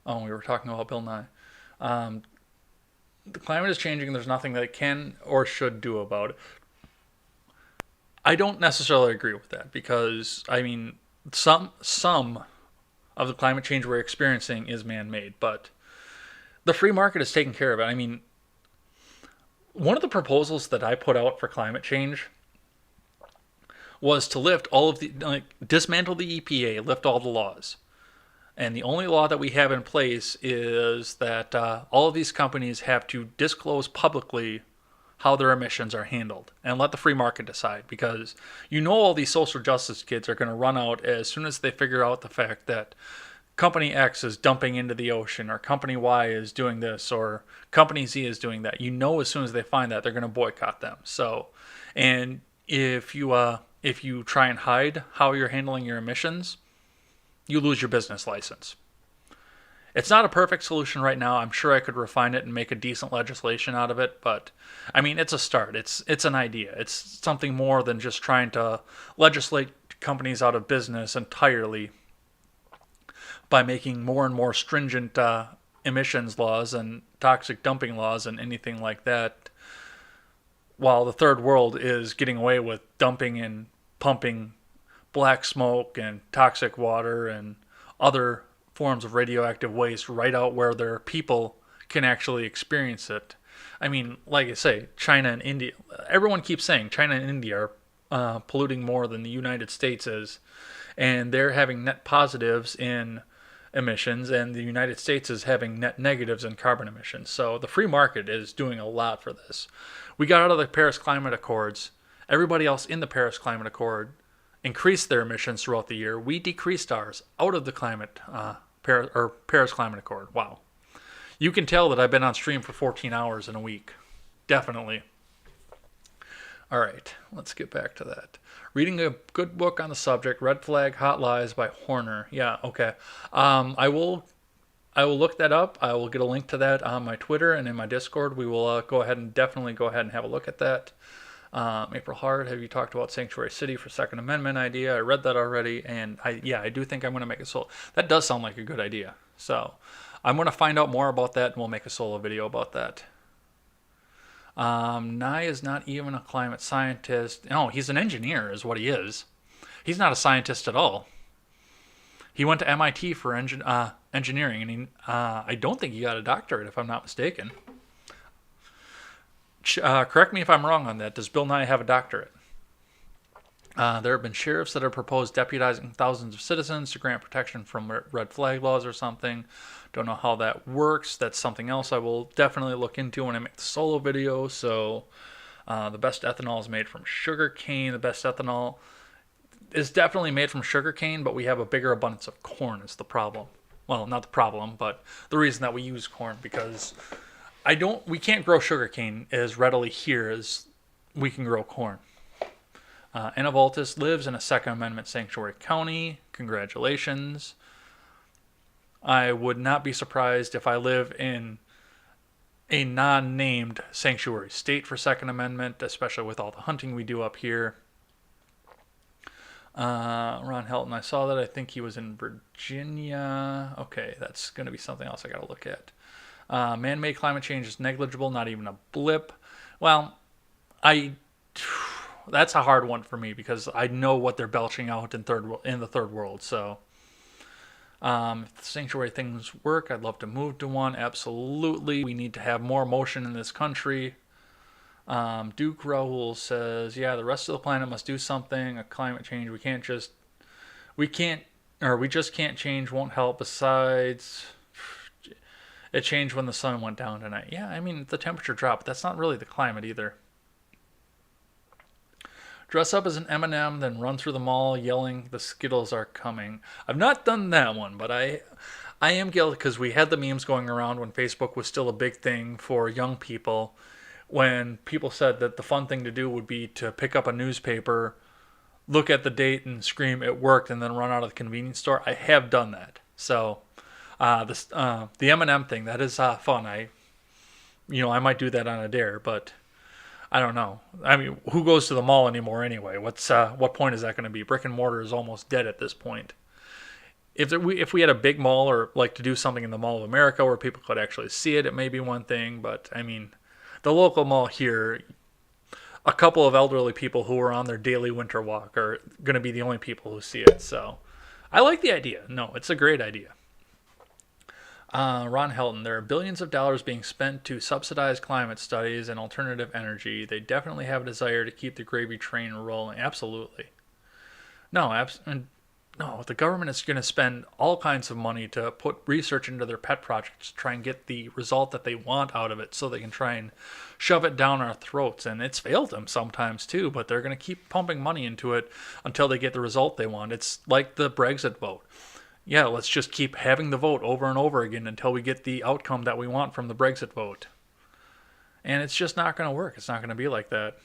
Oh, we were talking about Bill Nye. The climate is changing. There's nothing that it can or should do about it. I don't necessarily agree with that, because, I mean, some of the climate change we're experiencing is man-made, but the free market is taking care of it. I mean, one of the proposals that I put out for climate change was to lift all of the, dismantle the EPA, lift all the laws. And the only law that we have in place is that all of these companies have to disclose publicly how their emissions are handled, and let the free market decide, because all these social justice kids are going to run out as soon as they figure out the fact that company X is dumping into the ocean, or company Y is doing this, or company Z is doing that. As soon as they find that, they're going to boycott them. So, and if you try and hide how you're handling your emissions, you lose your business license. It's not a perfect solution right now. I'm sure I could refine it and make a decent legislation out of it, but I mean, it's a start. It's an idea. It's something more than just trying to legislate companies out of business entirely by making more and more stringent emissions laws and toxic dumping laws and anything like that, while the third world is getting away with dumping and pumping black smoke and toxic water and other forms of radioactive waste right out where their people can actually experience it. I mean, like I say, China and India, everyone keeps saying China and India are polluting more than the United States is, and they're having net positives in emissions, and the United States is having net negatives in carbon emissions. So the free market is doing a lot for this. We got out of the Paris Climate Accords. Everybody else in the Paris Climate Accord increased their emissions throughout the year. We decreased ours out of the Paris Climate Accord. Wow. You can tell that I've been on stream for 14 hours in a week. Definitely. All right, let's get back to that. Reading a good book on the subject, Red Flag, Hot Lies by Horner. Yeah, okay. I will look that up. I will get a link to that on my Twitter and in my Discord. We will definitely go ahead and have a look at that. April Hard, have you talked about Sanctuary City for Second Amendment idea? I read that already, and I do think I'm going to make a solo. That does sound like a good idea. So I'm going to find out more about that, and we'll make a solo video about that. Nye is not even a climate scientist. No, he's an engineer is what he is. He's not a scientist at all. He went to MIT for engineering, and I don't think he got a doctorate, if I'm not mistaken. Correct me if I'm wrong on that. Does Bill Nye have a doctorate? There have been sheriffs that have proposed deputizing thousands of citizens to grant protection from red flag laws or something. Don't know how that works. That's something else I will definitely look into when I make the solo video. So the best ethanol is made from sugar cane. The best ethanol is definitely made from sugar cane, but we have a bigger abundance of corn is the problem. Well, not the problem, but the reason that we use corn, because we can't grow sugar cane as readily here as we can grow corn. Anna Voltis lives in a Second Amendment sanctuary county. Congratulations. I would not be surprised if I live in a non-named sanctuary state for Second Amendment, especially with all the hunting we do up here. Ron Helton, I saw that. I think he was in Virginia. Okay, that's going to be something else I got to look at. Man-made climate change is negligible, not even a blip. Well, that's a hard one for me because I know what they're belching out in the third world. So, if the sanctuary things work, I'd love to move to one. Absolutely, we need to have more motion in this country. Duke Raoul says, "Yeah, the rest of the planet must do something. A climate change. We just can't change. Won't help. Besides, it changed when the sun went down tonight. Yeah, I mean the temperature dropped. That's not really the climate either." Dress up as an M&M, then run through the mall yelling, "The Skittles are coming." I've not done that one, but I am guilty because we had the memes going around when Facebook was still a big thing for young people. When people said that the fun thing to do would be to pick up a newspaper, look at the date, and scream "it worked," and then run out of the convenience store. I have done that. So the M&M thing, that is fun. I might do that on a dare, but I don't know. I mean, who goes to the mall anymore anyway? What point is that going to be? Brick and mortar is almost dead at this point. If we had a big mall, or like to do something in the Mall of America where people could actually see it, it may be one thing. But I mean, the local mall here, a couple of elderly people who are on their daily winter walk are going to be the only people who see it. So I like the idea. No, it's a great idea. Ron Helton, there are billions of dollars being spent to subsidize climate studies and alternative energy. They definitely have a desire to keep the gravy train rolling. Absolutely. No, the government is going to spend all kinds of money to put research into their pet projects to try and get the result that they want out of it so they can try and shove it down our throats. And it's failed them sometimes too, but they're going to keep pumping money into it until they get the result they want. It's like the Brexit vote. Yeah, let's just keep having the vote over and over again until we get the outcome that we want from the Brexit vote. And it's just not going to work. It's not going to be like that.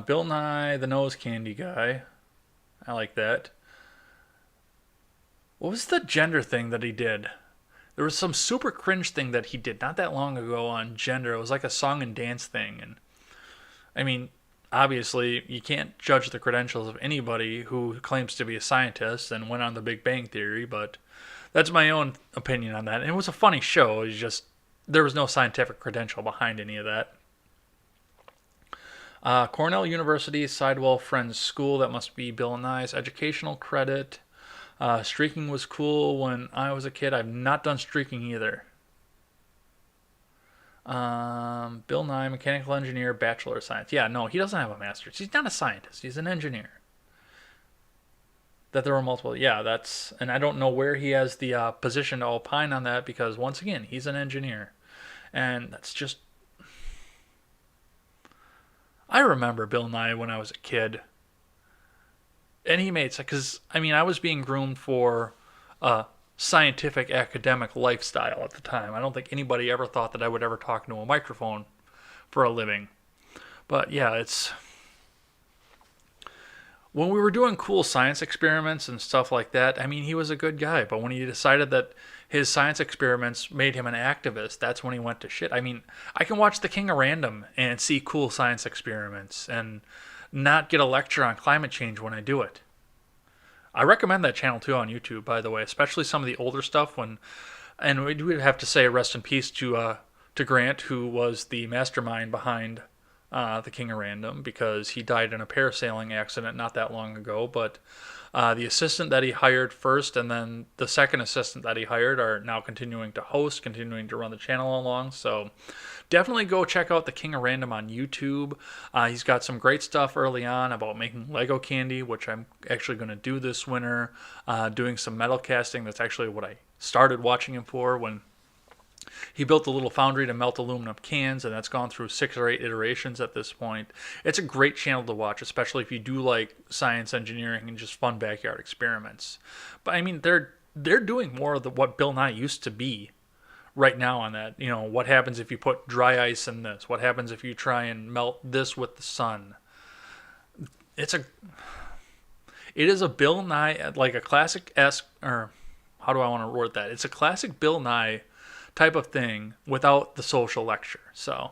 Bill Nye, the nose candy guy. I like that. What was the gender thing that he did? There was some super cringe thing that he did not that long ago on gender. It was like a song and dance thing. And I mean, obviously, you can't judge the credentials of anybody who claims to be a scientist and went on the Big Bang Theory, but that's my own opinion on that. And it was a funny show. It was just, there was no scientific credential behind any of that. Cornell University Sidewell Friends School. That must be Bill Nye's educational credit. Streaking was cool when I was a kid. I've not done streaking either. Bill Nye, mechanical engineer, bachelor of science. Yeah, no, he doesn't have a master's. He's not a scientist. He's an engineer. That there were multiple. Yeah, that's, and I don't know where he has the position to opine on that because once again, he's an engineer, and that's just. I remember Bill Nye when I was a kid, and he made, because I mean I was being groomed for a scientific academic lifestyle at the time. I don't think anybody ever thought that I would ever talk into a microphone for a living, but yeah, it's. When we were doing cool science experiments and stuff like that, I mean, he was a good guy. But when he decided that his science experiments made him an activist, that's when he went to shit. I mean, I can watch The King of Random and see cool science experiments and not get a lecture on climate change when I do it. I recommend that channel too on YouTube, by the way, especially some of the older stuff. And we would have to say rest in peace to Grant, who was the mastermind behind The King of Random, because he died in a parasailing accident not that long ago. But the assistant that he hired first and then the second assistant that he hired are now continuing to host, continuing to run the channel along. So definitely go check out The King of Random on YouTube. He's got some great stuff early on about making Lego candy, which I'm actually going to do this winter. Doing some metal casting. That's actually what I started watching him for when he built a little foundry to melt aluminum cans, and that's gone through 6 or 8 iterations at this point. It's a great channel to watch, especially if you do like science, engineering, and just fun backyard experiments. But I mean, they're doing more of what Bill Nye used to be right now on that. You know, what happens if you put dry ice in this? What happens if you try and melt this with the sun? It is a Bill Nye, like a classic-esque, or how do I want to word that? It's a classic Bill Nye type of thing without the social lecture. So,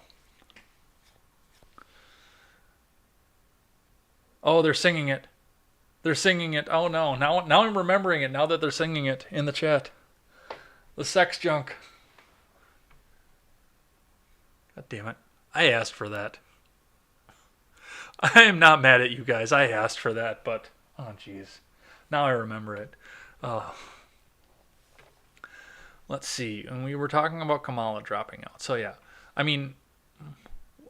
oh, they're singing it. They're singing it. Oh no! Now I'm remembering it. Now that they're singing it in the chat, the sex junk. God damn it! I asked for that. I am not mad at you guys. I asked for that, but oh jeez, now I remember it. Oh. Let's see. And we were talking about Kamala dropping out. So yeah, I mean,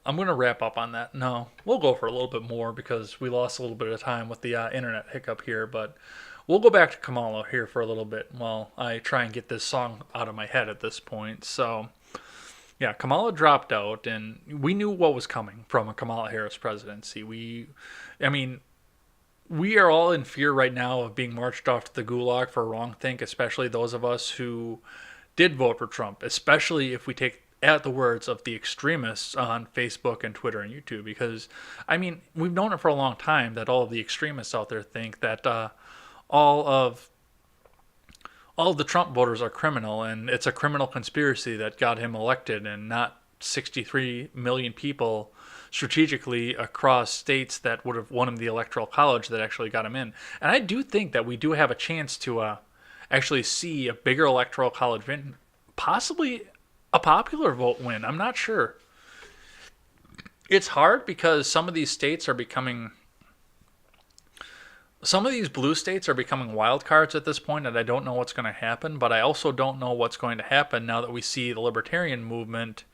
I'm going to wrap up on that. No, we'll go for a little bit more because we lost a little bit of time with the internet hiccup here. But we'll go back to Kamala here for a little bit while I try and get this song out of my head at this point. So yeah, Kamala dropped out, and we knew what was coming from a Kamala Harris presidency. We are all in fear right now of being marched off to the gulag for wrongthink, especially those of us who did vote for Trump, especially if we take at the words of the extremists on Facebook and Twitter and YouTube, because, I mean, we've known it for a long time that all of the extremists out there think that all of the Trump voters are criminal, and it's a criminal conspiracy that got him elected and not 63 million people strategically across states that would have won him the electoral college that actually got him in. And I do think that we do have a chance to actually see a bigger electoral college win, possibly a popular vote win. I'm not sure. It's hard because some of these blue states are becoming wild cards at this point, and I don't know what's going to happen, but I also don't know what's going to happen now that we see the libertarian movement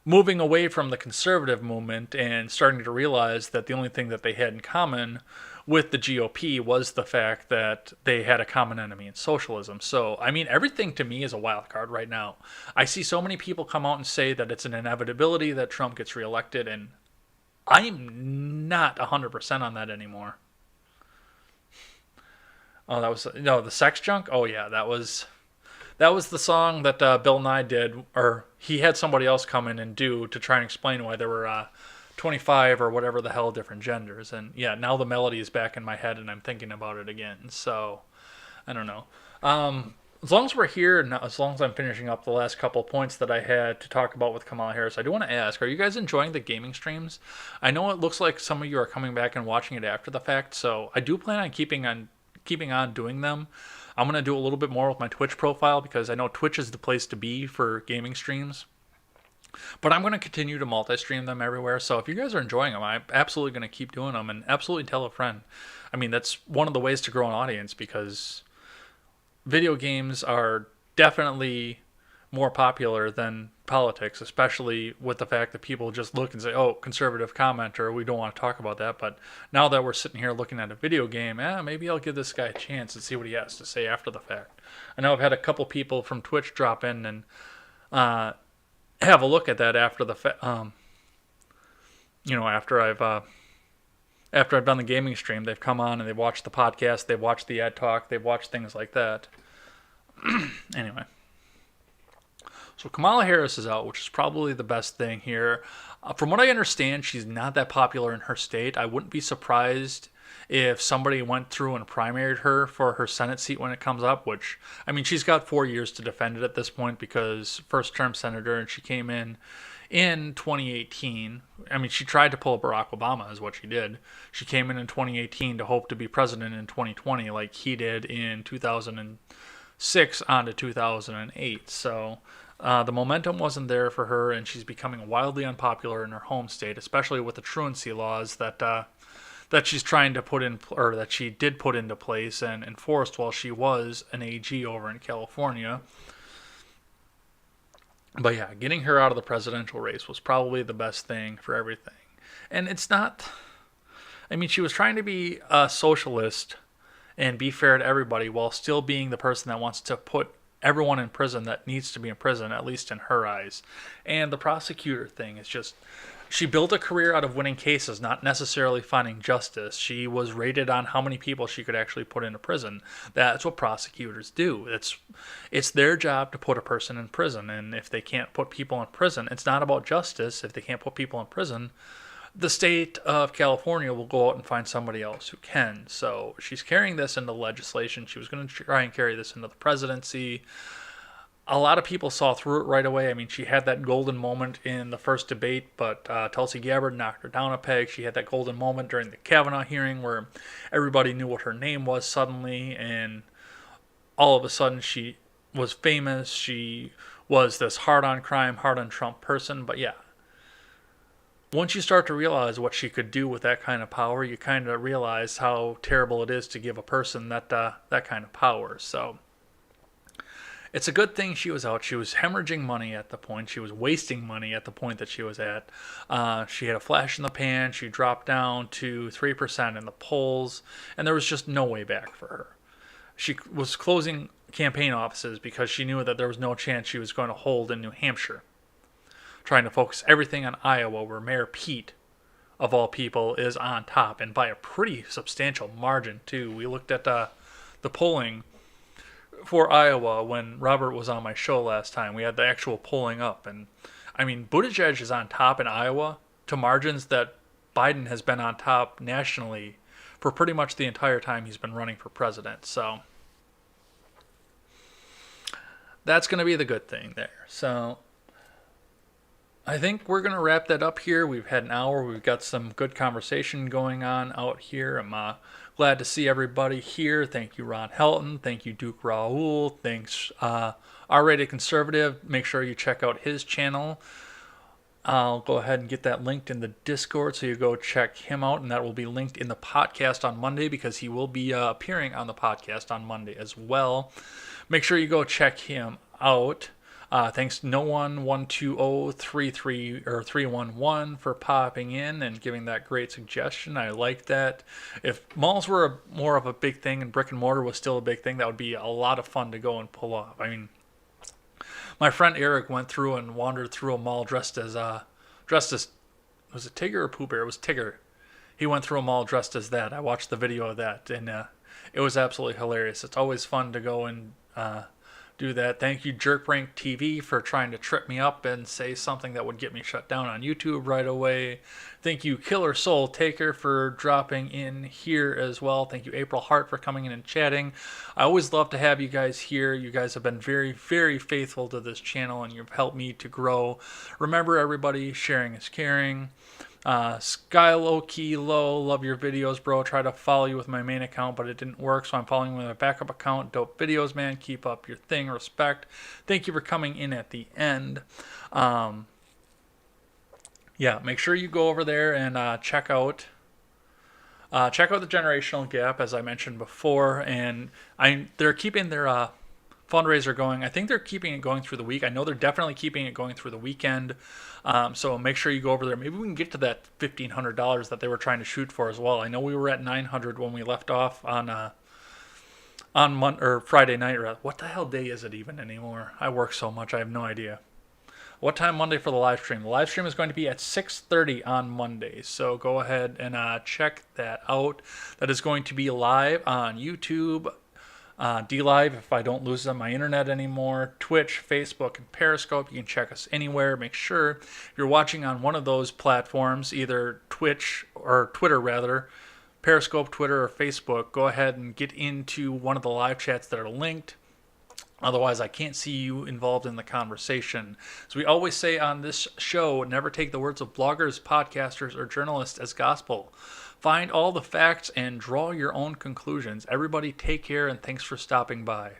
moving away from the conservative movement and starting to realize that the only thing that they had in common with the GOP was the fact that they had a common enemy in socialism. So, I mean, everything to me is a wild card right now. I see so many people come out and say that it's an inevitability that Trump gets reelected, and I'm not 100% on that anymore. Oh, the sex junk? Oh yeah, that was the song that Bill Nye did, or he had somebody else come in and do to try and explain why there were 25 or whatever the hell different genders. And yeah, now the melody is back in my head and I'm thinking about it again. So, I don't know. As long as we're here, and as long as I'm finishing up the last couple of points that I had to talk about with Kamala Harris, I do want to ask: are you guys enjoying the gaming streams? I know it looks like some of you are coming back and watching it after the fact, so I do plan on keeping on doing them. I'm gonna do a little bit more with my Twitch profile because I know Twitch is the place to be for gaming streams. But I'm going to continue to multi-stream them everywhere. So if you guys are enjoying them, I'm absolutely going to keep doing them and absolutely tell a friend. I mean, that's one of the ways to grow an audience because video games are definitely more popular than politics, especially with the fact that people just look and say, oh, conservative commenter, we don't want to talk about that. But now that we're sitting here looking at a video game, maybe I'll give this guy a chance and see what he has to say after the fact. I know I've had a couple people from Twitch drop in and have a look at that after the after I've done the gaming stream. They've come on and they've watched the podcast, they've watched the ad talk, they've watched things like that. Anyway, so Kamala Harris is out, which is probably the best thing here. From what I understand, she's not that popular in her state. I wouldn't be surprised if somebody went through and primaried her for her Senate seat when it comes up, which, I mean, she's got 4 years to defend it at this point because first-term senator, and she came in 2018. I mean, she tried to pull Barack Obama is what she did. She came in 2018 to hope to be president in 2020 like he did in 2006 on to 2008. So the momentum wasn't there for her, and she's becoming wildly unpopular in her home state, especially with the truancy laws that she's trying to put in, or that she did put into place and enforced while she was an AG over in California. But yeah, getting her out of the presidential race was probably the best thing for everything. And it's not, I mean, she was trying to be a socialist and be fair to everybody while still being the person that wants to put everyone in prison that needs to be in prison, at least in her eyes. And the prosecutor thing is just, she built a career out of winning cases, not necessarily finding justice. She was rated on how many people she could actually put into prison. That's what prosecutors do. It's their job to put a person in prison, and if they can't put people in prison, it's not about justice. If they can't put people in prison, the state of California will go out and find somebody else who can. So she's carrying this into legislation. She was going to try and carry this into the presidency. A lot of people saw through it right away. I mean, she had that golden moment in the first debate, but Tulsi Gabbard knocked her down a peg. She had that golden moment during the Kavanaugh hearing where everybody knew what her name was suddenly, and all of a sudden she was famous. She was this hard-on-crime, hard-on-Trump person. But yeah, once you start to realize what she could do with that kind of power, you kind of realize how terrible it is to give a person that kind of power. So it's a good thing she was out. She was hemorrhaging money at the point. She was wasting money at the point that she was at. She had a flash in the pan. She dropped down to 3% in the polls, and there was just no way back for her. She was closing campaign offices because she knew that there was no chance she was going to hold in New Hampshire, trying to focus everything on Iowa, where Mayor Pete, of all people, is on top, and by a pretty substantial margin, too. We looked at the polling for Iowa when Robert was on my show last time. We had the actual polling up, and I mean, Buttigieg is on top in Iowa to margins that Biden has been on top nationally for pretty much the entire time he's been running for president. So that's going to be the good thing there. So I think we're going to wrap that up here. We've had an hour. We've got some good conversation going on out here. I'm glad to see everybody here. Thank you, Ron Helton. Thank you, Duke Raoul. Thanks, R-Rated Conservative. Make sure you check out his channel. I'll go ahead and get that linked in the Discord, so you go check him out, and that will be linked in the podcast on Monday because he will be appearing on the podcast on Monday as well. Make sure you go check him out. Thanks No One 12033 or 311 for popping in and giving that great suggestion. I like that. If malls were more of a big thing and brick and mortar was still a big thing, that would be a lot of fun to go and pull off. I mean, my friend Eric went through and wandered through a mall dressed as was it Tigger or Pooh Bear? It was Tigger. He went through a mall dressed as that. I watched the video of that, and it was absolutely hilarious. It's always fun to go and do that. Thank you, Jerkrank TV, for trying to trip me up and say something that would get me shut down on YouTube right away. Thank you, Killer Soul Taker, for dropping in here as well. Thank you, April Hart, for coming in and chatting. I always love to have you guys here. You guys have been very, very faithful to this channel, and you've helped me to grow. Remember, everybody, sharing is caring. Sky Low Key Low, love your videos, bro. Try to follow you with my main account, but it didn't work, so I'm following you with my backup account. Dope videos, man. Keep up your thing. Respect. Thank you for coming in at the end. Yeah, make sure you go over there and check out the generational gap, as I mentioned before, and they're keeping their fundraiser going. I think they're keeping it going through the week. I know they're definitely keeping it going through the weekend. So make sure you go over there. Maybe we can get to that $1,500 that they were trying to shoot for as well. I know we were at $900 when we left off on Friday night. What the hell day is it even anymore? I work so much, I have no idea. What time Monday for the live stream? The live stream is going to be at 6:30 on Monday. So go ahead and check that out. That is going to be live on YouTube, D-Live if I don't lose on my internet anymore, Twitch, Facebook, and Periscope. You can check us anywhere. Make sure if you're watching on one of those platforms, either Twitch or Twitter rather, Periscope, Twitter, or Facebook, go ahead and get into one of the live chats that are linked. Otherwise, I can't see you involved in the conversation. So we always say on this show, never take the words of bloggers, podcasters, or journalists as gospel. Find all the facts and draw your own conclusions. Everybody take care, and thanks for stopping by.